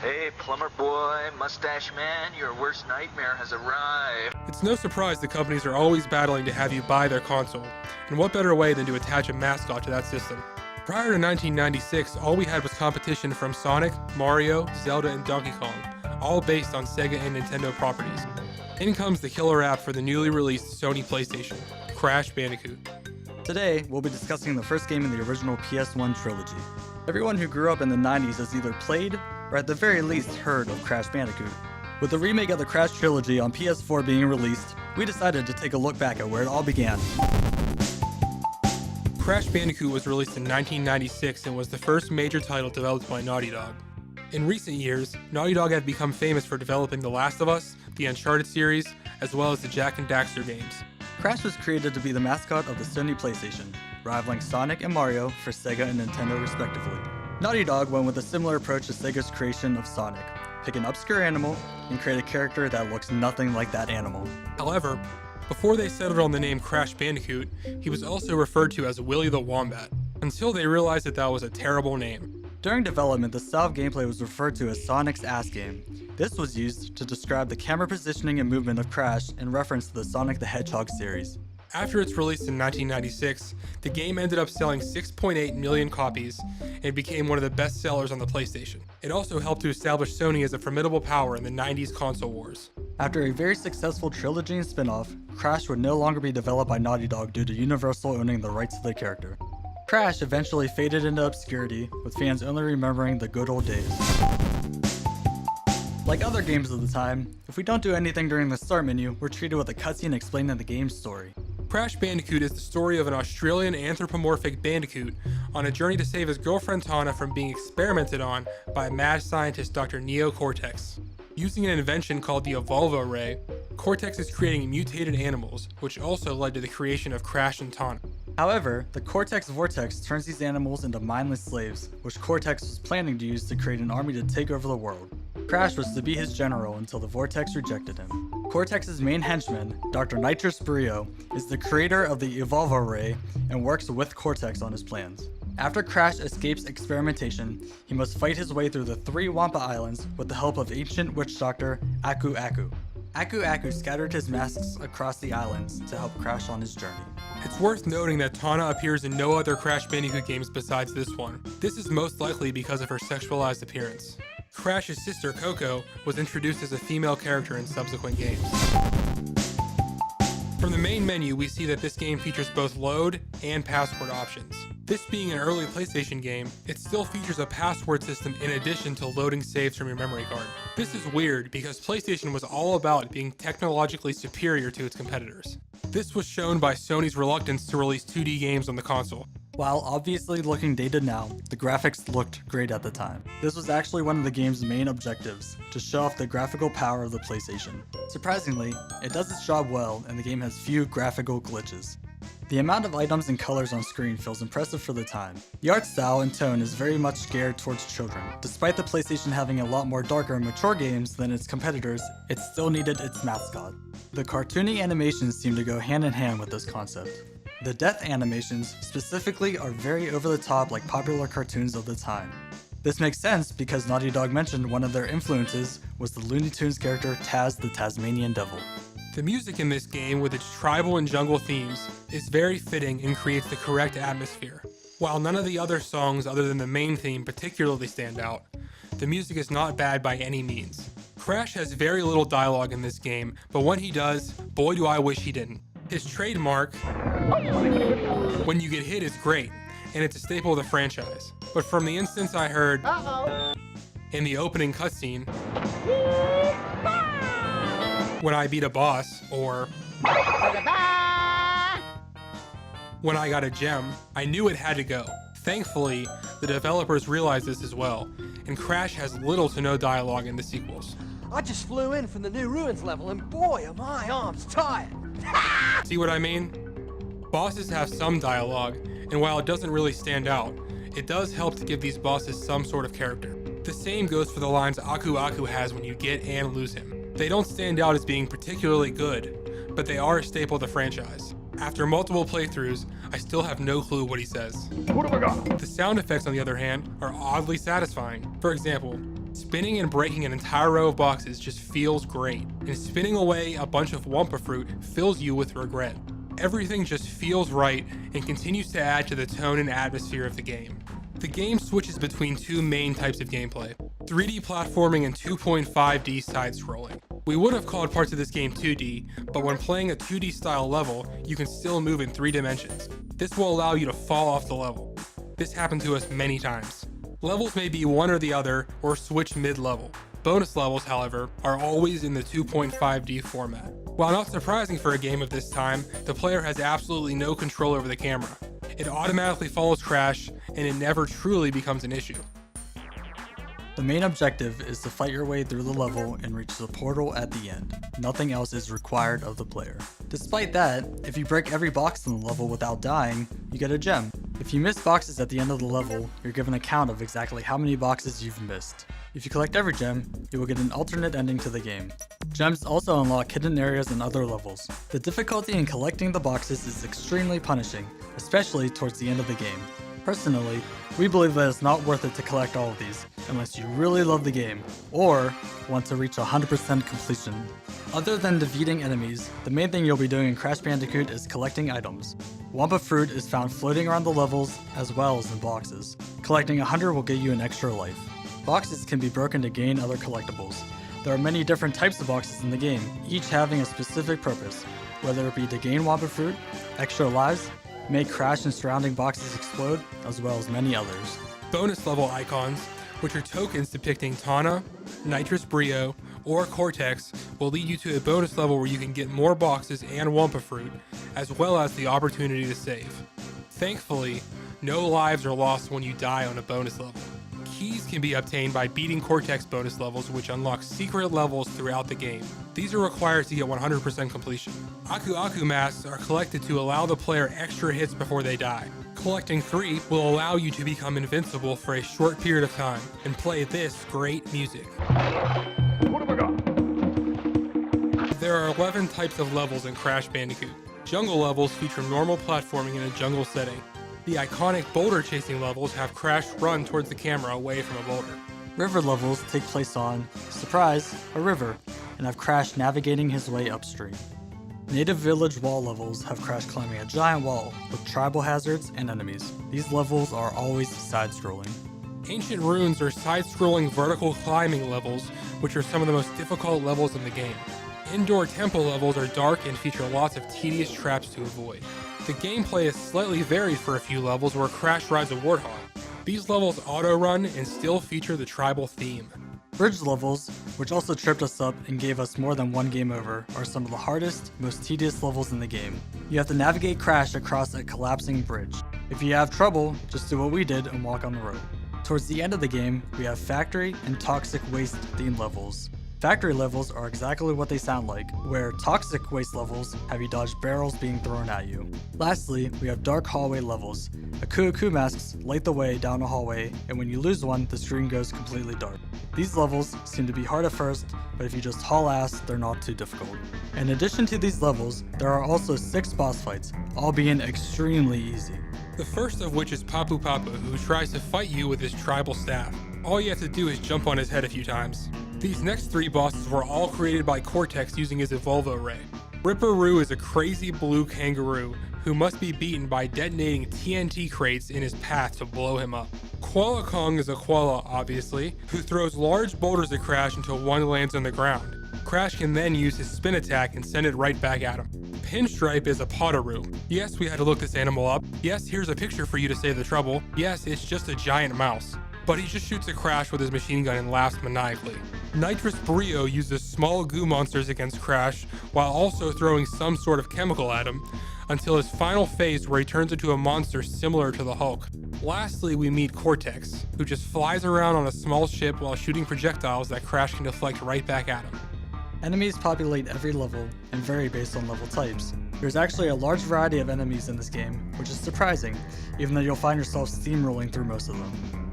Hey, plumber boy, mustache man, your worst nightmare has arrived. It's no surprise the companies are always battling to have you buy their console, and what better way than to attach a mascot to that system? Prior to 1996, all we had was competition from Sonic, Mario, Zelda, and Donkey Kong, all based on Sega and Nintendo properties. In comes the killer app for the newly released Sony PlayStation, Crash Bandicoot. Today, we'll be discussing the first game in the original PS1 trilogy. Everyone who grew up in the 90s has either played, or at the very least heard of Crash Bandicoot. With the remake of the Crash trilogy on PS4 being released, we decided to take a look back at where it all began. Crash Bandicoot was released in 1996 and was the first major title developed by Naughty Dog. In recent years, Naughty Dog have become famous for developing The Last of Us, the Uncharted series, as well as the Jak and Daxter games. Crash was created to be the mascot of the Sony PlayStation, rivaling Sonic and Mario for Sega and Nintendo respectively. Naughty Dog went with a similar approach to Sega's creation of Sonic. Pick an obscure animal and create a character that looks nothing like that animal. However, before they settled on the name Crash Bandicoot, he was also referred to as Willy the Wombat, until they realized that was a terrible name. During development, the style of gameplay was referred to as Sonic's ass game. This was used to describe the camera positioning and movement of Crash in reference to the Sonic the Hedgehog series. After its release in 1996, the game ended up selling 6.8 million copies and became one of the best sellers on the PlayStation. It also helped to establish Sony as a formidable power in the 90s console wars. After a very successful trilogy and spin-off, Crash would no longer be developed by Naughty Dog due to Universal owning the rights to the character. Crash eventually faded into obscurity, with fans only remembering the good old days. Like other games of the time, if we don't do anything during the start menu, we're treated with a cutscene explaining the game's story. Crash Bandicoot is the story of an Australian anthropomorphic bandicoot on a journey to save his girlfriend Tana from being experimented on by mad scientist Dr. Neo Cortex. Using an invention called the Evolvo Ray, Cortex is creating mutated animals, which also led to the creation of Crash and Tana. However, the Cortex Vortex turns these animals into mindless slaves, which Cortex was planning to use to create an army to take over the world. Crash was to be his general until the Vortex rejected him. Cortex's main henchman, Dr. Nitrous Brio, is the creator of the Evolvo Ray and works with Cortex on his plans. After Crash escapes experimentation, he must fight his way through the 3 Wampa Islands with the help of ancient witch doctor Aku Aku. Aku Aku scattered his masks across the islands to help Crash on his journey. It's worth noting that Tana appears in no other Crash Bandicoot games besides this one. This is most likely because of her sexualized appearance. Crash's sister, Coco, was introduced as a female character in subsequent games. From the main menu, we see that this game features both load and password options. This being an early PlayStation game, it still features a password system in addition to loading saves from your memory card. This is weird because PlayStation was all about being technologically superior to its competitors. This was shown by Sony's reluctance to release 2D games on the console. While obviously looking dated now, the graphics looked great at the time. This was actually one of the game's main objectives, to show off the graphical power of the PlayStation. Surprisingly, it does its job well and the game has few graphical glitches. The amount of items and colors on screen feels impressive for the time. The art style and tone is very much geared towards children. Despite the PlayStation having a lot more darker and mature games than its competitors, it still needed its mascot. The cartoony animations seem to go hand in hand with this concept. The death animations, specifically, are very over the top like popular cartoons of the time. This makes sense because Naughty Dog mentioned one of their influences was the Looney Tunes character Taz the Tasmanian Devil. The music in this game, with its tribal and jungle themes, is very fitting and creates the correct atmosphere. While none of the other songs other than the main theme particularly stand out, the music is not bad by any means. Crash has very little dialogue in this game, but when he does, boy do I wish he didn't. His trademark, "when you get hit," is great, and it's a staple of the franchise. But from the instance I heard in the opening cutscene, "when I beat a boss," or "when I got a gem," I knew it had to go. Thankfully, the developers realized this as well, and Crash has little to no dialogue in the sequels. I just flew in from the new ruins level and boy are my arms tired. See what I mean? Bosses have some dialogue, and while it doesn't really stand out, it does help to give these bosses some sort of character. The same goes for the lines Aku Aku has when you get and lose him. They don't stand out as being particularly good, but they are a staple of the franchise. After multiple playthroughs, I still have no clue what he says. What have I got? The sound effects, on the other hand, are oddly satisfying. For example, Spinning and breaking an entire row of boxes just feels great, and spinning away a bunch of Wumpa fruit fills you with regret. Everything just feels right and continues to add to the tone and atmosphere of the game. The game switches between two main types of gameplay, 3D platforming and 2.5D side-scrolling. We would have called parts of this game 2D, but when playing a 2D style level, you can still move in 3 dimensions. This will allow you to fall off the level. This happened to us many times. Levels may be one or the other, or switch mid-level. Bonus levels, however, are always in the 2.5D format. While not surprising for a game of this time, the player has absolutely no control over the camera. It automatically follows Crash, and it never truly becomes an issue. The main objective is to fight your way through the level and reach the portal at the end. Nothing else is required of the player. Despite that, if you break every box in the level without dying, you get a gem. If you miss boxes at the end of the level, you're given a count of exactly how many boxes you've missed. If you collect every gem, you will get an alternate ending to the game. Gems also unlock hidden areas in other levels. The difficulty in collecting the boxes is extremely punishing, especially towards the end of the game. Personally, we believe that it's not worth it to collect all of these, unless you really love the game, or want to reach 100% completion. Other than defeating enemies, the main thing you'll be doing in Crash Bandicoot is collecting items. Wumpa fruit is found floating around the levels, as well as in boxes. Collecting 100 will get you an extra life. Boxes can be broken to gain other collectibles. There are many different types of boxes in the game, each having a specific purpose, whether it be to gain Wumpa fruit, extra lives, make Crash and surrounding boxes explode, as well as many others. Bonus level icons, which are tokens depicting Tawna, Nitrous Brio, or Cortex, will lead you to a bonus level where you can get more boxes and Wumpa fruit, as well as the opportunity to save. Thankfully, no lives are lost when you die on a bonus level. Keys can be obtained by beating Cortex bonus levels, which unlock secret levels throughout the game. These are required to get 100% completion. Aku Aku masks are collected to allow the player extra hits before they die. Collecting 3 will allow you to become invincible for a short period of time and play this great music. What have I got? There are 11 types of levels in Crash Bandicoot. Jungle levels feature normal platforming in a jungle setting. The iconic boulder chasing levels have Crash run towards the camera away from a boulder. River levels take place on, surprise, a river, and have Crash navigating his way upstream. Native village wall levels have Crash climbing a giant wall with tribal hazards and enemies. These levels are always side-scrolling. Ancient ruins are side-scrolling vertical climbing levels, which are some of the most difficult levels in the game. Indoor temple levels are dark and feature lots of tedious traps to avoid. The gameplay is slightly varied for a few levels where Crash rides a warthog. These levels auto-run and still feature the tribal theme. Bridge levels, which also tripped us up and gave us more than one game over, are some of the hardest, most tedious levels in the game. You have to navigate Crash across a collapsing bridge. If you have trouble, just do what we did and walk on the road. Towards the end of the game, we have factory and toxic waste theme levels. Factory levels are exactly what they sound like, where toxic waste levels have you dodge barrels being thrown at you. Lastly, we have dark hallway levels. Aku Aku masks light the way down a hallway, and when you lose one, the screen goes completely dark. These levels seem to be hard at first, but if you just haul ass, they're not too difficult. In addition to these levels, there are also 6 boss fights, all being extremely easy. The first of which is Papu Papu, who tries to fight you with his tribal staff. All you have to do is jump on his head a few times. These next 3 bosses were all created by Cortex using his Evolvo Ray. Ripperoo is a crazy blue kangaroo who must be beaten by detonating TNT crates in his path to blow him up. Koala Kong is a koala, obviously, who throws large boulders at Crash until one lands on the ground. Crash can then use his spin attack and send it right back at him. Pinstripe is a Potteroo. Yes, we had to look this animal up. Yes, here's a picture for you to save the trouble. Yes, it's just a giant mouse. But he just shoots at Crash with his machine gun and laughs maniacally. Nitrous Brio uses small goo monsters against Crash while also throwing some sort of chemical at him until his final phase where he turns into a monster similar to the Hulk. Lastly, we meet Cortex, who just flies around on a small ship while shooting projectiles that Crash can deflect right back at him. Enemies populate every level and vary based on level types. There's actually a large variety of enemies in this game, which is surprising, even though you'll find yourself steamrolling through most of them.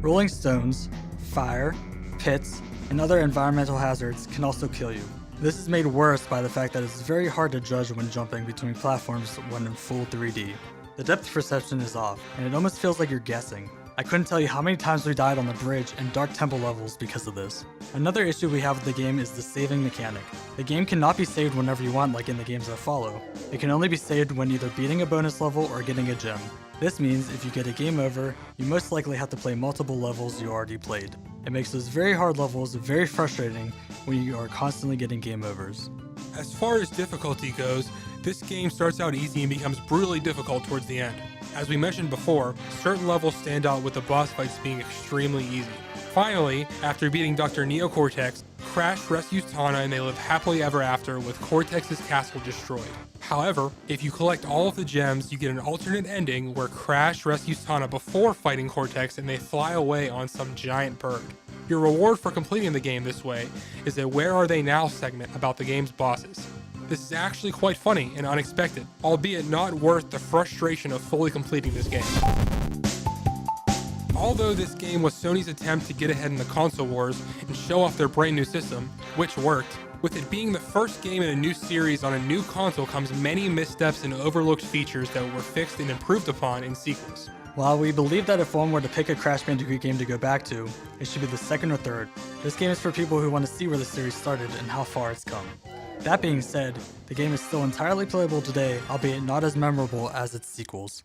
Rolling stones, fire, pits, and other environmental hazards can also kill you. This is made worse by the fact that it's very hard to judge when jumping between platforms when in full 3D. The depth perception is off, and it almost feels like you're guessing. I couldn't tell you how many times we died on the bridge and Dark Temple levels because of this. Another issue we have with the game is the saving mechanic. The game cannot be saved whenever you want like in the games that follow. It can only be saved when either beating a bonus level or getting a gem. This means if you get a game over, you most likely have to play multiple levels you already played. It makes those very hard levels very frustrating when you are constantly getting game overs. As far as difficulty goes, this game starts out easy and becomes brutally difficult towards the end. As we mentioned before, certain levels stand out with the boss fights being extremely easy. Finally, after beating Dr. Neo Cortex, Crash rescues Tana and they live happily ever after with Cortex's castle destroyed. However, if you collect all of the gems, you get an alternate ending where Crash rescues Tana before fighting Cortex and they fly away on some giant bird. Your reward for completing the game this way is a Where Are They Now segment about the game's bosses. This is actually quite funny and unexpected, albeit not worth the frustration of fully completing this game. Although this game was Sony's attempt to get ahead in the console wars and show off their brand new system, which worked, with it being the first game in a new series on a new console comes many missteps and overlooked features that were fixed and improved upon in sequels. While we believe that if one were to pick a Crash Bandicoot game to go back to, it should be the second or third. This game is for people who want to see where the series started and how far it's come. That being said, the game is still entirely playable today, albeit not as memorable as its sequels.